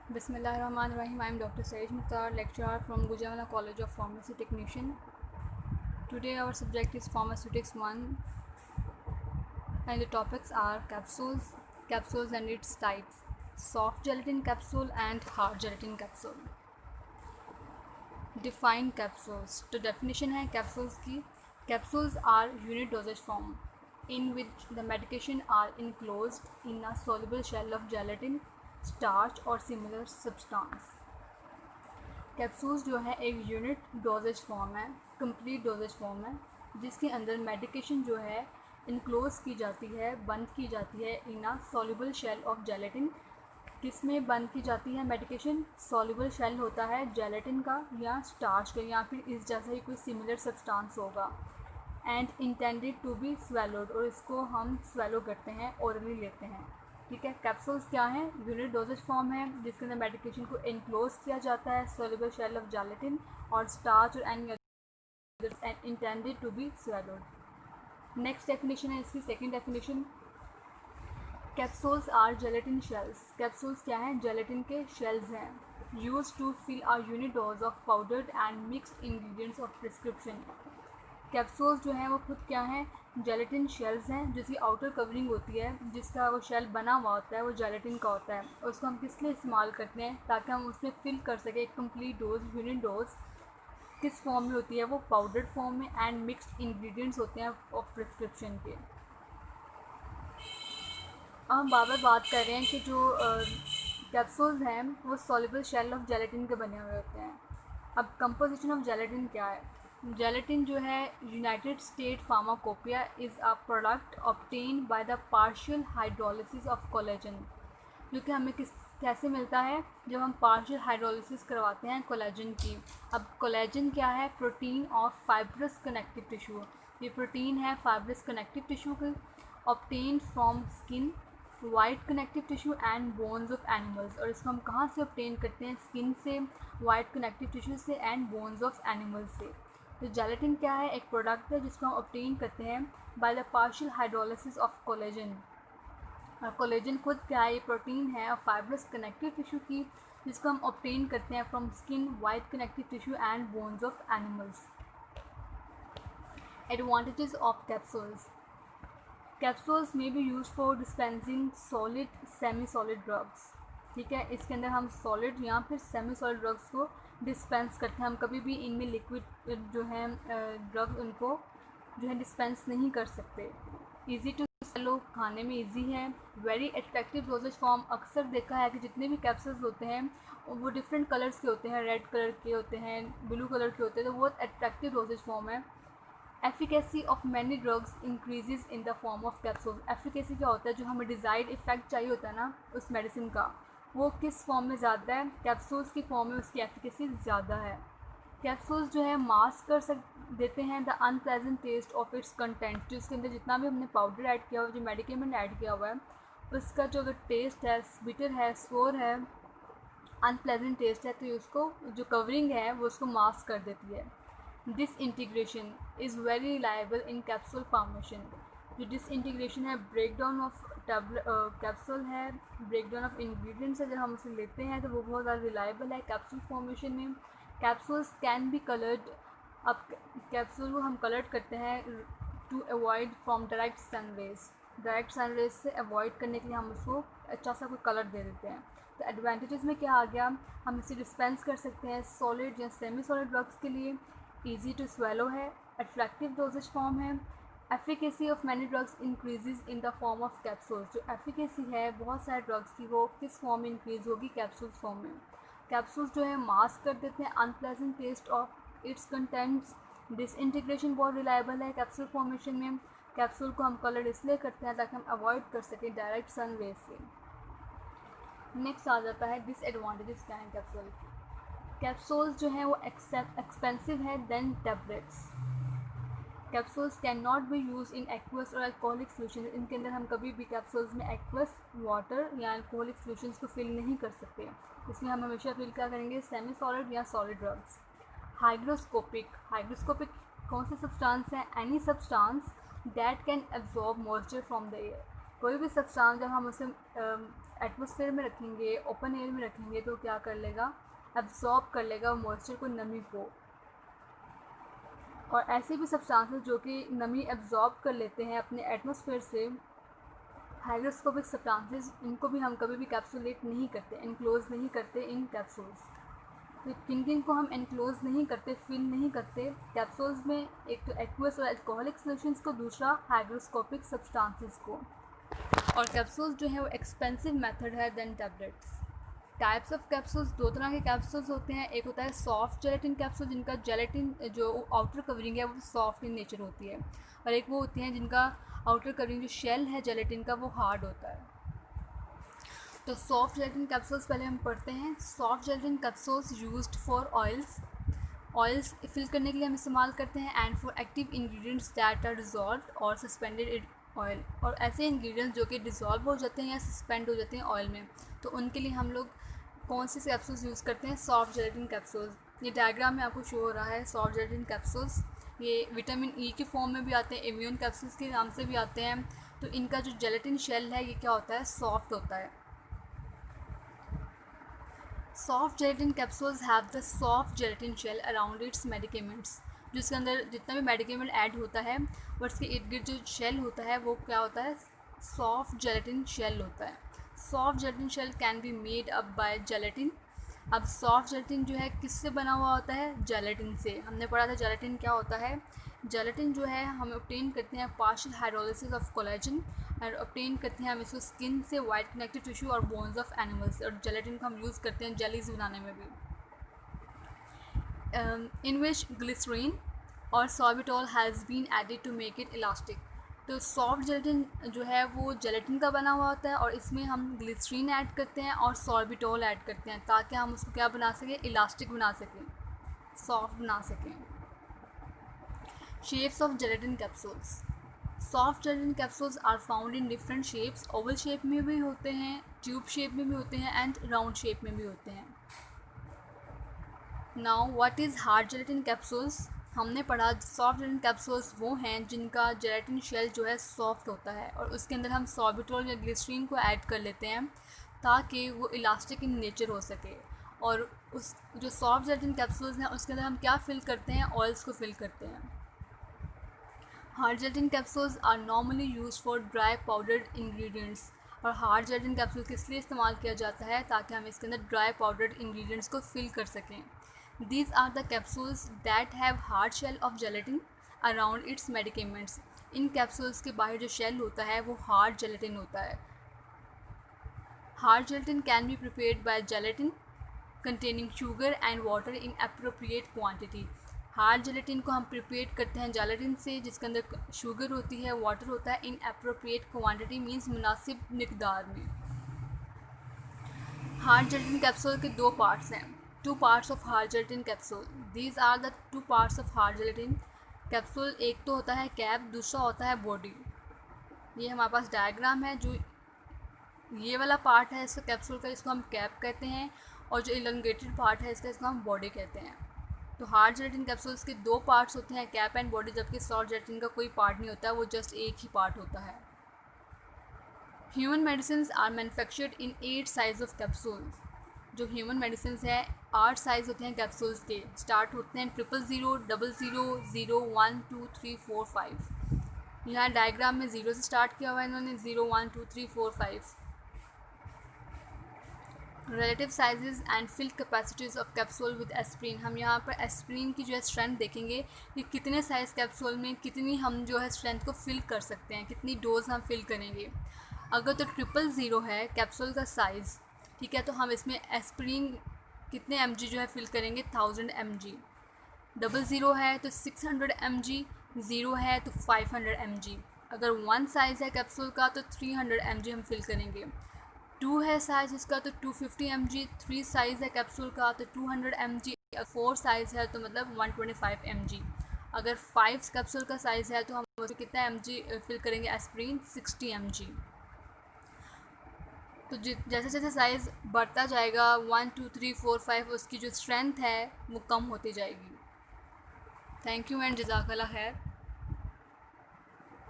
Bismillahirrahmanirrahim. I am Dr. Saeed Mukhtar, lecturer from Gujranwala College of Pharmacy Technician. Today our subject is Pharmaceutics 1 and the topics are capsules and its types, soft gelatin capsule and hard gelatin capsule. Define capsules. तो definition है capsules की. Capsules are unit dosage form in which the medication are enclosed in a soluble shell of gelatin, starch or similar substance. Capsules जो है एक unit doses form है, complete doses form है, जिसके अंदर मेडिकेशन जो है इनक्लोज की जाती है, बंद की जाती है इन अ सॉल्युबल शेल ऑफ जेलेटिन. किस में बंद की जाती है मेडिकेशन? सॉल्युबल शेल होता है जेलेटिन का या स्टार्च का या फिर इस जैसा ही कोई सिमिलर सब्सटेंस होगा. And intended to be swallowed, और इसको हम स्वेलो करते हैं, ओरली लेते हैं. ठीक है. कैप्सूल्स क्या हैं? यूनिट डोजेज फॉर्म है जिसके अंदर मेडिकेशन को इनक्लोज किया जाता है सोल्यूबल शेल ऑफ जेलेटिन और स्टार्च और any others and intended to be swallowed. Next definition है इसकी second definition. Capsules are gelatin shells. Capsules क्या हैं? जेलेटिन के शेल्स हैं. Use to fill a unit dose of powdered and mixed ingredients of prescription. Capsules जो हैं वो खुद क्या हैं? जेलेटिन शेल्स हैं जिसकी आउटर कवरिंग होती है, जिसका वो शेल बना हुआ होता है वो जेलेटिन का होता है. और उसको हम किस लिए इस्तेमाल करते हैं? ताकि हम उसमें फिल कर सकें एक कंप्लीट डोज, यूनिट डोज. किस फॉर्म में होती है वो? पाउडर्ड फॉर्म में एंड मिक्सड इंग्रेडिएंट्स होते हैं ऑफ प्रिस्क्रिप्शन के. अब हम बात कर रहे हैं कि जो कैप्सूल्स हैं वो सॉल्युबल शेल ऑफ जेलेटिन के बने हुए होते हैं. अब कंपोजिशन ऑफ जेलेटिन क्या है? जेलेटिन जो है United state pharmacopoeia is a product obtain by the partial hydrolysis of collagen, जो कि हमें कैसे मिलता है? जब हम पार्शियल हाइड्रोलिसिस करवाते हैं कोलेजन की. अब कोलेजन क्या है? Protein of fibrous connective tissue. ये प्रोटीन है फाइब्रस कनेक्टिव टिश्यू की, obtain from skin, white connective tissue and bones of animals. और इसको हम कहाँ से ऑब्टेन करते हैं? स्किन से, वाइट कनेक्टिव टिश्यू से एंड बोन्स ऑफ एनिमल्स से. तो जेलेटिन क्या है? एक प्रोडक्ट है जिसको हम ऑब्टेन करते हैं by the partial hydrolysis of collagen. और कोलेजन खुद क्या है? ये प्रोटीन है और फाइब्रस कनेक्टिव टिश्यू की, जिसको हम ऑब्टेन करते हैं from skin, white connective tissue and bones of animals. Advantages of capsules. Capsules may be use for dispensing solid semi solid drugs. ठीक है. इसके अंदर हम सॉलिड या फिर सेमी सॉलिड ड्रग्स को डिस्पेंस करते हैं. हम कभी भी इनमें लिक्विड जो है ड्रग उनको जो है डिस्पेंस नहीं कर सकते. ईजी टू स्वेलो, खाने में इजी है. Very attractive doses form. अक्सर देखा है कि जितने भी कैप्सूल्स होते हैं वो डिफरेंट कलर्स के होते हैं, रेड कलर के होते हैं, ब्लू कलर के होते हैं, तो बहुत अट्रैक्टिव डोजेज फॉर्म है. Efficacy of many drugs increases in the form of capsule. Efficacy क्या होता है? जो हमें डिज़ायर्ड इफेक्ट चाहिए होता है ना उस मेडिसिन का, वो किस फॉर्म में ज़्यादा है? कैप्सूल्स की फॉर्म में उसकी एफिकेसी ज़्यादा है. कैप्सूल्स जो है मास्क कर देते हैं the unpleasant taste of its content. जो इसके अंदर जितना भी हमने पाउडर ऐड किया हुआ है, जो मेडिकेमेंट ऐड किया हुआ है, उसका जो अगर टेस्ट है, बिटर है, सोर है, अनप्लेजेंट टेस्ट है, तो उसको जो कवरिंग है वो उसको मास्क कर देती है. Disintegration is very reliable in capsule formation. जो डिसइंटीग्रेशन है, ब्रेक डाउन ऑफ कैप्सूल है, ब्रेक डाउन ऑफ इंग्रेडिएंट्स है, जब हम उसे लेते हैं तो वो बहुत ज़्यादा रिलायबल है कैप्सूल फॉर्मेशन में. Capsules can be coloured. अब कैप्सूल को हम कलर्ड करते हैं to avoid from direct sun rays. Direct sun rays से अवॉइड करने के लिए हम उसको अच्छा सा कोई कलर दे देते हैं. तो एडवांटेजेस में क्या आ गया? हम इसे डिस्पेंस कर सकते हैं सॉलिड या सेमी सॉलिड ड्रग्स के लिए. ईजी टू स्वेलो है. अट्रैक्टिव डोजेज फॉर्म है. Efficacy of many drugs increases in the form of capsules. जो एफिकेसी है बहुत सारे ड्रग्स की वो किस फॉर्म में इंक्रीज होगी? कैप्सूल्स फॉर्म में. कैप्सूल्स जो है मास्क कर देते हैं unpleasant taste of its contents. Disintegration बहुत रिलायबल है कैप्सूल फॉर्मेशन में. कैप्सूल को हम कलर इसलिए करते हैं ताकि हम अवॉइड कर सकें डायरेक्ट सन रेज से. नेक्स्ट आ जाता है डिसएडवांटेजेस क्या हैं कैप्सूल की. कैप्सूल्स जो हैं वो एक्सपेंसिव है than tablets. Capsules can not be use in aqueous और अल्कोहलिक सोल्यूशन. इनके अंदर हम कभी भी कैप्सूल्स में एक्वस वाटर या अल्कोहलिक सोल्यूशंस को फिल नहीं कर सकते. इसमें हम हमेशा फिल क्या करेंगे? सेमी सॉलिड या सॉलिड ड्रग्स. हाइग्रोस्कोपिक. हाइग्रोस्कोपिक कौन से सब्सटेंस है? Any substance that can absorb moisture from the air. कोई भी सब्सटेंस जब हम उसे एटमॉस्फेयर में रखेंगे, ओपन एयर में रखेंगे, तो क्या कर लेगा, एब्जॉर्ब कर लेगा मॉइस्चर को, नमी को। और ऐसे भी सब्सटेंसेस जो कि नमी एब्जॉर्ब कर लेते हैं अपने एटमॉस्फेयर से, हाइग्रोस्कोपिक सब्सटेंसेस, इनको भी हम कभी भी कैप्सुलेट नहीं करते, एनक्लोज नहीं करते इन कैप्सूल्स। तो किन को हम एनक्लोज नहीं करते, फिल नहीं करते कैप्सूल्स में, एक तो एक्वस और अल्कोहलिक सॉल्यूशंस को, दूसरा हाइग्रोस्कोपिक सब्सटेंसेस को। और कैप्सूल्स जो है वो एक्सपेंसिव मेथड है than tablets. Types of capsules, दो तरह के कैप्सूल्स होते हैं। एक होता है सॉफ्ट जेलेटिन कैप्सूल, जिनका जेलेटिन जो आउटर कवरिंग है वो सॉफ्ट इन नेचर होती है, और एक वो होती हैं जिनका आउटर कवरिंग जो शेल है जेलेटिन का वो हार्ड होता है। तो सॉफ्ट जेलेटिन कैप्सूल्स पहले हम पढ़ते हैं। Soft gelatin capsules used for oils fill करने के लिए हम इस्तेमाल करते हैं, and for active ingredients that are dissolved और सस्पेंडेड इन ऑयल। और ऐसे इंग्रेडिएंट्स जो कि डिज़ोल्व हो जाते हैं या सस्पेंड हो जाते हैं ऑयल में, तो उनके लिए हम लोग कौन से कैप्सूल्स यूज़ करते हैं, सॉफ्ट जेलेटिन कैप्सूल्स। ये डायग्राम में आपको शो हो रहा है सॉफ्ट जेलेटिन कैप्सूल्स। ये विटामिन ई के फॉर्म में भी आते हैं, इम्यून कैप्सूल्स के नाम से भी आते हैं। तो इनका जो जेलेटिन शेल है ये क्या होता है, सॉफ्ट होता है। Soft gelatin capsules have the soft gelatin shell around its medicaments. जो इसके अंदर जितना भी मेडिकेमेंट ऐड होता है और इसके इर्द गिर्द जो शेल होता है वो क्या होता है, सॉफ्ट जेलेटिन शेल होता है। Soft gelatin shell can be made up by gelatin. अब सॉफ्ट जेलेटिन जो है किससे बना हुआ होता है, जेलेटिन से। हमने पढ़ा था जेलेटिन क्या होता है। जेलेटिन जो है हम ऑब्टेन करते हैं पार्शियल हाइड्रोलिसिस ऑफ कोलेजन, और ऑब्टेन करते हैं हम इसको स्किन से, वाइट कनेक्टिव टिश्यू और बोन्स ऑफ एनिमल्स। और जेलेटिन को हम यूज़ करते हैं जेलीज बनाने में भी। इन विच ग्लिसरीन और sorbitol has been added to make it elastic. तो सॉफ्ट जेलेटिन जो है वो जेलेटिन का बना हुआ होता है, और इसमें हम ग्लिसरीन ऐड करते हैं और सॉर्बिटॉल ऐड करते हैं, ताकि हम उसको क्या बना सकें, इलास्टिक बना सकें, सॉफ्ट बना सकें। Shapes of gelatin capsules. Soft gelatin capsules are found in different shapes. Oval shape में भी होते हैं, ट्यूब शेप में भी होते हैं, एंड राउंड शेप में भी होते हैं। Now what is hard gelatin capsules. हमने पढ़ा सॉफ्ट जेलेटिन कैप्सूल्स वो हैं जिनका जेलेटिन शेल जो है सॉफ्ट होता है, और उसके अंदर हम सॉर्बिटॉल या ग्लिसरीन को ऐड कर लेते हैं ताकि वो इलास्टिक इन नेचर हो सके। और उस जो सॉफ्ट जेलेटिन कैप्सूल्स हैं उसके अंदर हम क्या फिल करते हैं, ऑयल्स को फिल करते हैं। Hard gelatin capsules are normally use for dry powdered ingredients. और हार्ड जेलेटिन कैप्सूल किस लिए इस्तेमाल किया जाता है, ताकि हम इसके अंदर ड्राई पाउडर्ड इंग्रेडिएंट्स को फिल कर सकें। These are the capsules that have hard shell of gelatin around its medicaments. In capsules के बाहर जो शेल होता है वो हार्ड जेलेटिन होता है। Hard gelatin can be prepared by gelatin containing sugar and water in appropriate quantity. Hard gelatin को हम प्रिपेयर करते हैं जेलेटिन से जिसके अंदर शुगर होती है, वाटर होता है, इन अप्रोप्रिएट क्वांटिटी मीन्स मुनासिब मिकदार में। हार्ड जेलेटिन कैप्सूल के दो पार्ट्स हैं। Two parts of hard gelatin capsule. These are the two parts of hard gelatin capsule. एक तो होता है कैप, दूसरा होता है बॉडी। ये हमारे पास डायग्राम है। जो ये वाला पार्ट है इसका कैप्सूल का, इसको हम कैप कहते हैं, और जो इलंगेटेड पार्ट है इसका, इसको हम बॉडी कहते हैं। तो हार्ड जेलेटिन कैप्सूल्स के दो पार्ट्स होते हैं, कैप एंड बॉडी, जबकि सॉफ्ट जेलेटिन का कोई पार्ट नहीं होता है, वो जस्ट एक ही पार्ट होता है। Human medicine are manufactured in 8 size of capsules. जो ह्यूमन मेडिसिन है 8 साइज़ होते हैं कैप्सूल्स के। स्टार्ट होते हैं 000, 00, 0, 1, 2, 3, 4, 5। यहाँ डायग्राम में 0 से स्टार्ट किया हुआ है इन्होंने, 0, 1, 2, 3, 4, 5। Relative sizes and fill capacities of capsule with aspirin. हम यहाँ पर एस्प्रिन की जो है स्ट्रेंथ देखेंगे कि कितने साइज़ कैप्सूल में कितनी हम जो है स्ट्रेंथ को फिल कर सकते हैं, कितनी डोज हम फिल करेंगे। अगर तो 000 है कैप्सूल का साइज़, ठीक है, तो हम इसमें एस्प्रिन कितने mg जो है फिल करेंगे, 1000 mg। 00 है तो 600 mg, 0 है तो 500 mg। अगर 1 साइज़ है कैप्सूल का तो 300 mg हम फिल करेंगे। 2 है साइज़ इसका तो 250 mg। 3 साइज़ है कैप्सूल का तो 200 mg। 4 साइज़ है तो मतलब 125 mg। अगर 5 कैप्सूल का साइज़ है तो हम उसमें कितना mg फिल करेंगे, एस्प्रिन 60 mg। तो जैसे जैसे साइज़ बढ़ता जाएगा 1, 2, 3, 4, 5, उसकी जो स्ट्रेंथ है वो कम होती जाएगी। थैंक यू एंड जज़ाकल्लाह खैर।